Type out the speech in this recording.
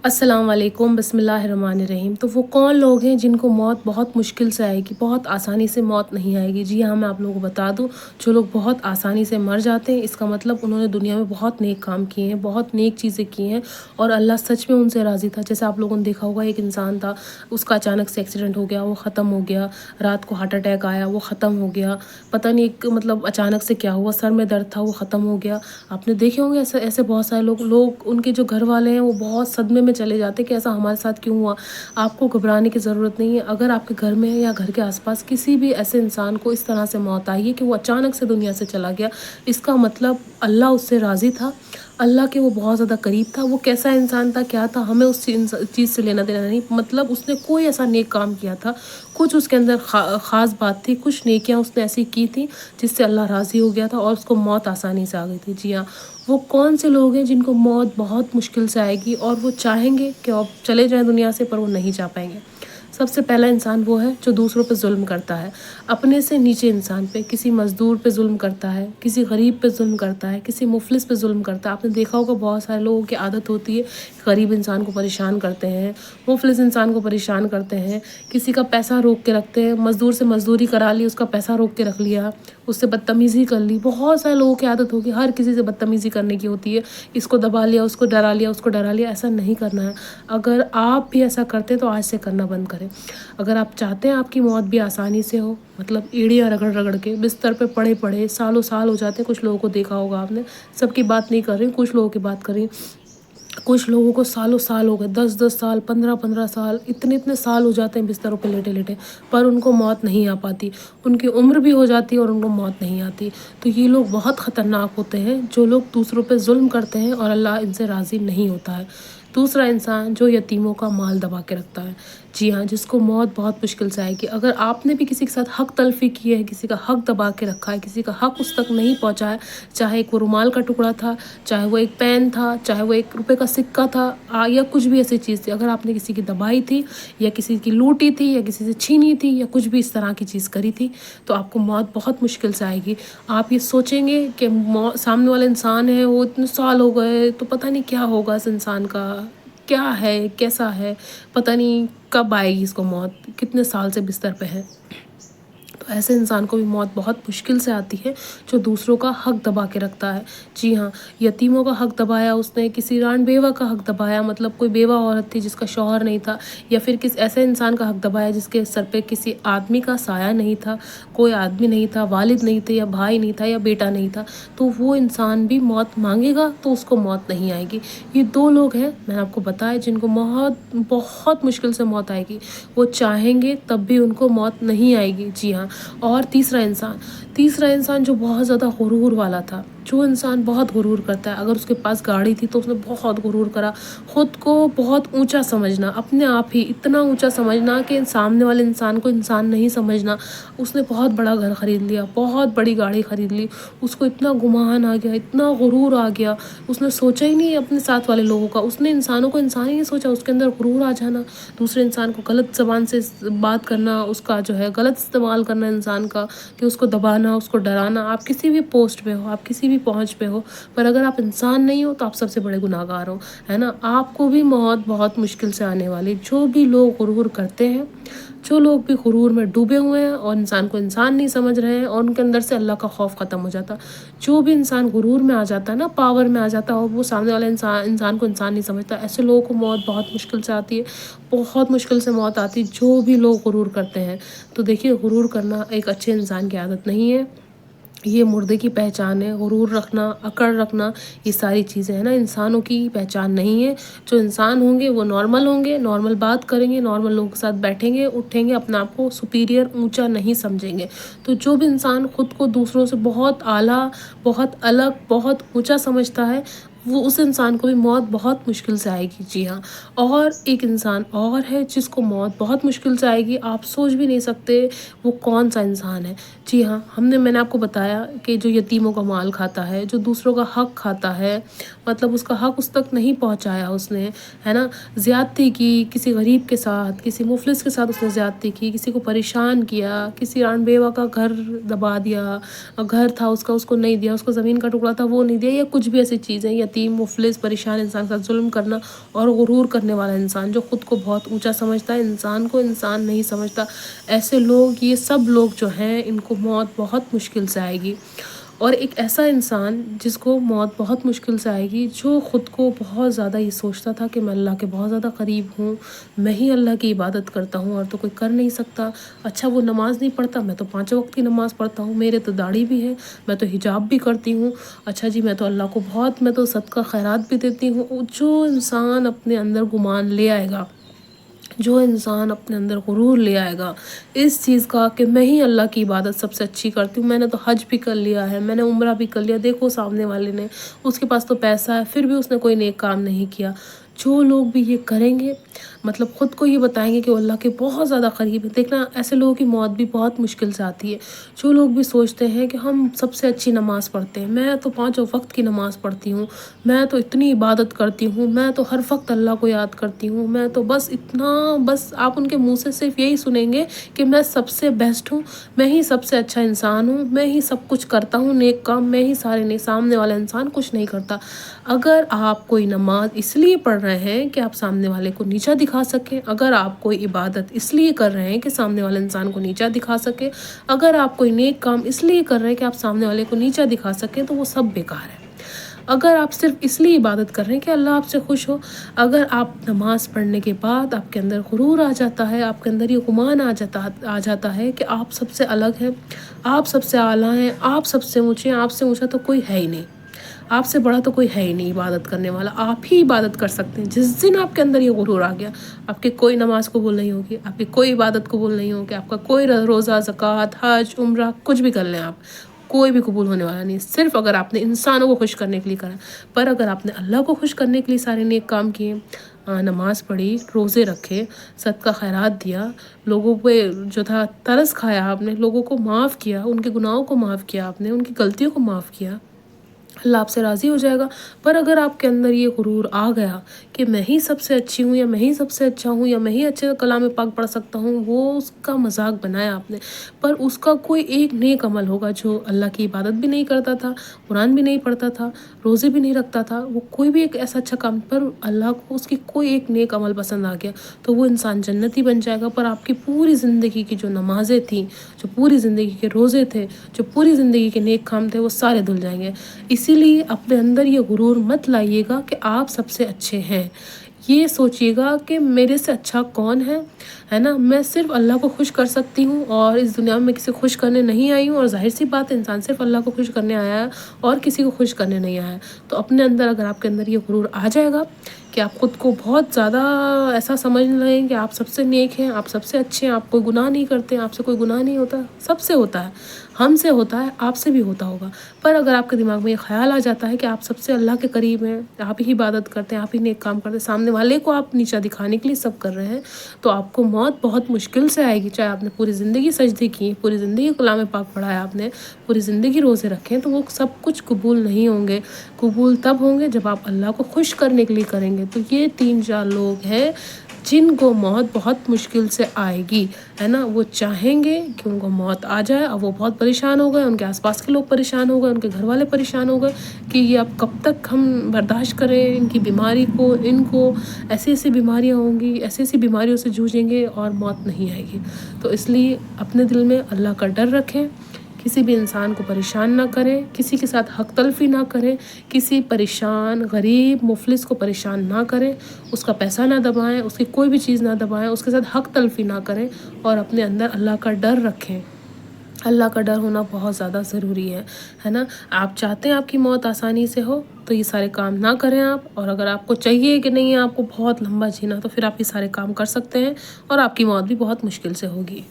अस्सलाम वालेकुम, बिस्मिल्लाहिर्रहमानिर्रहीम। तो वो कौन लोग हैं जिनको मौत बहुत मुश्किल से आएगी, बहुत आसानी से मौत नहीं आएगी। जी हाँ, मैं आप लोगों को बता दूँ, जो लोग बहुत आसानी से मर जाते हैं, इसका मतलब उन्होंने दुनिया में बहुत नेक काम किए हैं, बहुत नेक चीज़ें की हैं और अल्लाह सच में उनसे राज़ी था। जैसे आप लोगों ने देखा होगा, एक इंसान था, उसका अचानक से एक्सीडेंट हो गया, वो ख़त्म हो गया। रात को हार्ट अटैक आया, वो ख़त्म हो गया। पता नहीं एक मतलब अचानक से क्या हुआ, सर में दर्द था, वो ख़त्म हो गया। आपने देखे होंगे ऐसे ऐसे बहुत सारे लोग उनके जो घर वाले हैं वो बहुत सदमे में चले जाते हैं कि ऐसा हमारे साथ क्यों हुआ। आपको घबराने की ज़रूरत नहीं है। अगर आपके घर में या घर के आसपास किसी भी ऐसे इंसान को इस तरह से मौत आई है कि वो अचानक से दुनिया से चला गया, इसका मतलब अल्लाह उससे राज़ी था, अल्लाह के वो बहुत ज़्यादा करीब था। वो कैसा इंसान था, क्या था, हमें उस चीज़ से लेना देना नहीं। मतलब उसने कोई ऐसा नेक काम किया था, कुछ उसके अंदर ख़ास बात थी, कुछ नेकियां उसने ऐसी की थी जिससे अल्लाह राज़ी हो गया था और उसको मौत आसानी से आ गई थी। जी हाँ, वो कौन से लोग हैं जिनको मौत बहुत मुश्किल से आएगी और वो चाहेंगे कि अब चले जाएं दुनिया से, पर वो नहीं जा पाएंगे। सबसे पहला इंसान वो है जो दूसरों पे जुल्म करता है, अपने से नीचे इंसान पे, किसी मज़दूर पे जुल्म करता है, किसी गरीब पे जुल्म करता है, किसी मुफलिस पे जुल्म करता है। आपने देखा होगा बहुत सारे लोगों की आदत होती है, गरीब इंसान को परेशान करते हैं, मुफलिस इंसान को परेशान करते हैं, किसी का पैसा रोक के रखते हैं, मज़दूर से मज़दूरी करा ली, उसका पैसा रोक के रख लिया, उससे बदतमीज़ी कर ली। बहुत सारे लोगों की आदत होगी, हर किसी से बदतमीज़ी करने की होती है, इसको दबा लिया, उसको डरा लिया, उसको डरा लिया। ऐसा नहीं करना है। अगर आप भी ऐसा करते हैं तो आज से करना बंद करें। अगर आप चाहते हैं आपकी मौत भी आसानी से हो, मतलब एड़ियाँ रगड़ रगड़ के बिस्तर पे पड़े पड़े सालों साल हो जाते हैं, कुछ लोगों को देखा होगा आपने, सबकी बात नहीं कर रही, कुछ लोगों की बात कर रही। कुछ लोगों को सालों साल हो गए, 10-10 साल, 15-15 साल, इतने इतने साल हो जाते हैं बिस्तरों पे लेटे लेटे, पर उनको मौत नहीं आ पाती। उनकी उम्र भी हो जाती है और उनको मौत नहीं आती। तो ये लोग बहुत ख़तरनाक होते हैं, जो लोग दूसरों पे जुल्म करते हैं और अल्लाह इनसे राज़ी नहीं होता है। दूसरा इंसान जो यतीमों का माल दबा के रखता है। जी हाँ, जिसको मौत बहुत मुश्किल से आएगी। अगर आपने भी किसी के साथ हक़ तलफ़ी की है, किसी का हक़ दबा के रखा है, किसी का हक़ उस तक नहीं पहुँचा है, चाहे एक वो रुमाल का टुकड़ा था, चाहे वो एक पेन था, चाहे वो 1 रुपए का सिक्का था, या कुछ भी ऐसी चीज़ थी, अगर आपने किसी की दबाई थी या किसी की लूटी थी या किसी से छीनी थी या कुछ भी इस तरह की चीज़ करी थी, तो आपको मौत बहुत मुश्किल से आएगी। आप ये सोचेंगे कि सामने वाला इंसान है, वो इतने साल हो गए, तो पता नहीं क्या होगा इस इंसान का, क्या है, कैसा है, पता नहीं कब आएगी इसको मौत, कितने साल से बिस्तर पे है। तो ऐसे इंसान को भी मौत बहुत मुश्किल से आती है, जो दूसरों का हक़ दबा के रखता है। जी हाँ, यतीमों का हक़ दबाया उसने, किसी रान बेवा का हक़ दबाया, मतलब कोई बेवा औरत थी जिसका शौहर नहीं था, या फिर किस ऐसे इंसान का हक़ दबाया जिसके सर पे किसी आदमी का साया नहीं था, कोई आदमी नहीं था, वालिद नहीं थे या भाई नहीं था या बेटा नहीं था, तो वो इंसान भी मौत मांगेगा तो उसको मौत नहीं आएगी। ये 2 लोग हैं मैंने आपको बताया जिनको बहुत मुश्किल से मौत आएगी। वो चाहेंगे तब भी उनको मौत नहीं आएगी। जी हाँ, और तीसरा इंसान जो बहुत ज़्यादा गुरूर वाला था, जो इंसान बहुत गुरूर करता है। अगर उसके पास गाड़ी थी तो उसने बहुत गुरूर करा, ख़ुद को बहुत ऊंचा समझना, अपने आप ही इतना ऊंचा समझना कि सामने वाले इंसान को इंसान नहीं समझना। उसने बहुत बड़ा घर ख़रीद लिया, बहुत बड़ी गाड़ी ख़रीद ली, उसको इतना गुमान आ गया, इतना गुरूर आ गया, उसने सोचा ही नहीं अपने साथ वाले लोगों का, उसने इंसानों को इंसान ही नहीं सोचा, उसके अंदर गुरूर आ जाना, दूसरे इंसान को गलत ज़बान से बात करना, उसका जो है गलत इस्तेमाल करना इंसान का, कि उसको दबाना, उसको डराना। आप किसी भी पोस्ट पे हो, आप किसी भी पहुंच पे हो, पर अगर आप इंसान नहीं हो तो आप सबसे बड़े गुनाहगार हो, है ना। आपको भी मौत बहुत मुश्किल से आने वाली। जो भी लोग गुरूर करते हैं, जो लोग भी गुरूर में डूबे हुए हैं और इंसान को इंसान नहीं समझ रहे हैं, और उनके अंदर से अल्लाह का खौफ ख़त्म हो जाता। जो भी इंसान गुरूर में आ जाता है ना, पावर में आ जाता है, और वो सामने वाला इंसान को इंसान नहीं समझता, ऐसे लोगों को मौत बहुत मुश्किल से आती है, बहुत मुश्किल से मौत आती है। जो भी लोग गुरूर करते हैं, तो देखिए गुरूर करना एक अच्छे इंसान की आदत नहीं है, ये मुर्दे की पहचान है। गुरूर रखना, अकड़ रखना, ये सारी चीज़ें हैं ना, इंसानों की पहचान नहीं है। जो इंसान होंगे वो नॉर्मल होंगे, नॉर्मल बात करेंगे, नॉर्मल लोगों के साथ बैठेंगे उठेंगे, अपने आप को सुपीरियर ऊंचा नहीं समझेंगे। तो जो भी इंसान ख़ुद को दूसरों से बहुत आला, बहुत अलग, बहुत ऊंचा समझता है, वो उस इंसान को भी मौत बहुत मुश्किल से आएगी। जी हाँ, और एक इंसान और है जिसको मौत बहुत मुश्किल से आएगी, आप सोच भी नहीं सकते वो कौन सा इंसान है। जी हाँ, मैंने आपको बताया कि जो यतीमों का माल खाता है, जो दूसरों का हक़ खाता है, مطلب اس کا حق اس تک نہیں پہنچایا اس نے، ہے نا، زیادتی کی کسی غریب کے ساتھ، کسی مفلس کے ساتھ اس نے زیادتی کی، کسی کو پریشان کیا، کسی ران بیوہ کا گھر دبا دیا، گھر تھا اس کا اس کو نہیں دیا، اس کو زمین کا ٹکڑا تھا وہ نہیں دیا، یا کچھ بھی ایسی چیزیں، یتیم مفلس پریشان انسان کے ساتھ ظلم کرنا، اور غرور کرنے والا انسان جو خود کو بہت اونچا سمجھتا ہے، انسان کو انسان نہیں سمجھتا، ایسے لوگ، یہ سب لوگ جو ہیں ان کو موت بہت مشکل سے آئے گی۔ اور ایک ایسا انسان جس کو موت بہت مشکل سے آئے گی، جو خود کو بہت زیادہ یہ سوچتا تھا کہ میں اللہ کے بہت زیادہ قریب ہوں، میں ہی اللہ کی عبادت کرتا ہوں اور تو کوئی کر نہیں سکتا، اچھا وہ نماز نہیں پڑھتا، میں تو 5 وقت کی نماز پڑھتا ہوں، میرے تو داڑھی بھی ہے، میں تو حجاب بھی کرتی ہوں، اچھا جی میں تو اللہ کو بہت، میں تو صدقہ خیرات بھی دیتی ہوں۔ جو انسان اپنے اندر گمان لے آئے گا، جو انسان اپنے اندر غرور لے آئے گا اس چیز کا کہ میں ہی اللہ کی عبادت سب سے اچھی کرتی ہوں، میں نے تو حج بھی کر لیا ہے، میں نے عمرہ بھی کر لیا، دیکھو سامنے والے نے، اس کے پاس تو پیسہ ہے پھر بھی اس نے کوئی نیک کام نہیں کیا، جو لوگ بھی یہ کریں گے، مطلب خود کو یہ بتائیں گے کہ وہ اللہ کے بہت زیادہ قریب ہے، دیکھنا ایسے لوگوں کی موت بھی بہت مشکل سے آتی ہے۔ جو لوگ بھی سوچتے ہیں کہ ہم سب سے اچھی نماز پڑھتے ہیں، میں تو 5 وقت کی نماز پڑھتی ہوں، میں تو اتنی عبادت کرتی ہوں، میں تو ہر وقت اللہ کو یاد کرتی ہوں، میں تو بس اتنا، بس آپ ان کے منہ سے صرف یہی سنیں گے کہ میں سب سے بیسٹ ہوں، میں ہی سب سے اچھا انسان ہوں، میں ہی سب کچھ کرتا ہوں نیک کام، میں ہی سارے نہیں، سامنے والا انسان کچھ نہیں کرتا۔ اگر آپ کوئی نماز اس لیے پڑھ رہے ہیں کہ آپ سامنے والے کو نیچا دکھا سکیں، اگر آپ کوئی عبادت اس لیے کر رہے ہیں کہ سامنے والے انسان کو نیچا دکھا سکے، اگر آپ کوئی نیک کام اس لیے کر رہے ہیں کہ آپ سامنے والے کو نیچا دکھا سکیں، تو وہ سب بیکار ہے۔ اگر آپ صرف اس لیے عبادت کر رہے ہیں کہ اللہ آپ سے خوش ہو، اگر آپ نماز پڑھنے کے بعد آپ کے اندر غرور آ جاتا ہے، آپ کے اندر یہ گمان آ جاتا ہے کہ آپ سب سے الگ ہیں، آپ سب سے اعلیٰ ہیں، آپ سب سے اونچے ہیں، آپ سے اونچا تو کوئی ہے ہی نہیں، آپ سے بڑا تو کوئی ہے ہی نہیں عبادت کرنے والا، آپ ہی عبادت کر سکتے ہیں، جس دن آپ کے اندر یہ غرور آ گیا، آپ کی کوئی نماز قبول نہیں ہوگی، آپ کی کوئی عبادت قبول نہیں ہوگی، آپ کا کوئی روزہ، زکوٰۃ، حج، عمرہ، کچھ بھی کر لیں آپ، کوئی بھی قبول ہونے والا نہیں، صرف اگر آپ نے انسانوں کو خوش کرنے کے لیے کرا۔ پر اگر آپ نے اللہ کو خوش کرنے کے لیے سارے نیک کام کیے، نماز پڑھی، روزے رکھے، صدقہ خیرات دیا، لوگوں پہ جو تھا ترس کھایا، آپ نے لوگوں کو معاف کیا، ان کے گناہوں کو معاف کیا، آپ نے ان کی غلطیوں کو معاف کیا، اللہ آپ سے راضی ہو جائے گا۔ پر اگر آپ کے اندر یہ غرور آ گیا کہ میں ہی سب سے اچھی ہوں، یا میں ہی سب سے اچھا ہوں، یا میں ہی اچھے کلام پاک پڑھ سکتا ہوں، وہ اس کا مذاق بنایا آپ نے، پر اس کا کوئی ایک نیک عمل ہوگا، جو اللہ کی عبادت بھی نہیں کرتا تھا، قرآن بھی نہیں پڑھتا تھا، روزے بھی نہیں رکھتا تھا، وہ کوئی بھی ایک ایسا اچھا کام، پر اللہ کو اس کی کوئی ایک نیک عمل پسند آ گیا، تو وہ انسان جنتی بن جائے گا۔ پر آپ کی پوری زندگی کی جو نمازیں تھیں، جو پوری زندگی کے روزے تھے، جو پوری زندگی کے نیک کام تھے، وہ سارے دھل جائیں گے۔ اسی لیے اپنے اندر یہ غرور مت لائیے گا کہ آپ سب سے اچھے ہیں، یہ سوچیے گا کہ میرے سے اچھا کون ہے نا، میں صرف اللہ کو خوش کر سکتی ہوں، اور اس دنیا میں کسی کو خوش کرنے نہیں آئی ہوں، اور ظاہر سی بات ہے انسان صرف اللہ کو خوش کرنے آیا ہے اور کسی کو خوش کرنے نہیں آیا ہے۔ تو اپنے اندر اگر آپ کے اندر یہ غرور آ جائے گا کہ آپ خود کو بہت زیادہ ایسا سمجھ لیں کہ آپ سب سے نیک ہیں، آپ سب سے اچھے ہیں، آپ کوئی گناہ نہیں کرتے، آپ سے کوئی گناہ نہیں ہوتا، سب سے ہوتا ہے، ہم سے ہوتا ہے، آپ سے بھی ہوتا ہوگا، پر اگر آپ کے دماغ میں یہ خیال آ جاتا ہے کہ آپ سب سے اللہ کے قریب ہیں، آپ ہی عبادت کرتے ہیں، آپ ہی نیک کام کرتے ہیں، سامنے والے کو آپ نیچا دکھانے کے لیے سب کر رہے ہیں، تو آپ کو موت بہت مشکل سے آئے گی، چاہے آپ نے پوری زندگی سجدے کی، پوری زندگی کلام پاک پڑھا ہے آپ نے، پوری زندگی روزے رکھے ہیں، تو وہ سب کچھ قبول نہیں ہوں گے، قبول تب ہوں گے جب آپ اللہ کو خوش کرنے کے لیے کریں گے۔ تو یہ 3-4 لوگ ہیں جن کو موت بہت مشکل سے آئے گی، ہے نا، وہ چاہیں گے کہ ان کو موت آ جائے، اور وہ بہت پریشان ہو گئے، ان کے آس پاس کے لوگ پریشان ہو گئے، ان کے گھر والے پریشان ہو گئے کہ یہ اب کب تک ہم برداشت کریں ان کی بیماری کو، ان کو ایسی ایسی بیماریاں ہوں گی، ایسی ایسی بیماریوں سے جوجھیں گے اور موت نہیں آئے گی۔ تو اس لیے اپنے دل میں اللہ کا ڈر رکھیں، کسی بھی انسان کو پریشان نہ کریں، کسی کے ساتھ حق تلفی نہ کریں، کسی پریشان غریب مفلس کو پریشان نہ کریں، اس کا پیسہ نہ دبائیں، اس کی کوئی بھی چیز نہ دبائیں، اس کے ساتھ حق تلفی نہ کریں، اور اپنے اندر اللہ کا ڈر رکھیں۔ اللہ کا ڈر ہونا بہت زیادہ ضروری ہے نا۔ آپ چاہتے ہیں آپ کی موت آسانی سے ہو تو یہ سارے کام نہ کریں آپ، اور اگر آپ کو چاہیے کہ نہیں آپ کو بہت لمبا جینا، تو پھر آپ یہ سارے کام کر سکتے ہیں، اور آپ کی موت بھی بہت مشکل سے ہوگی۔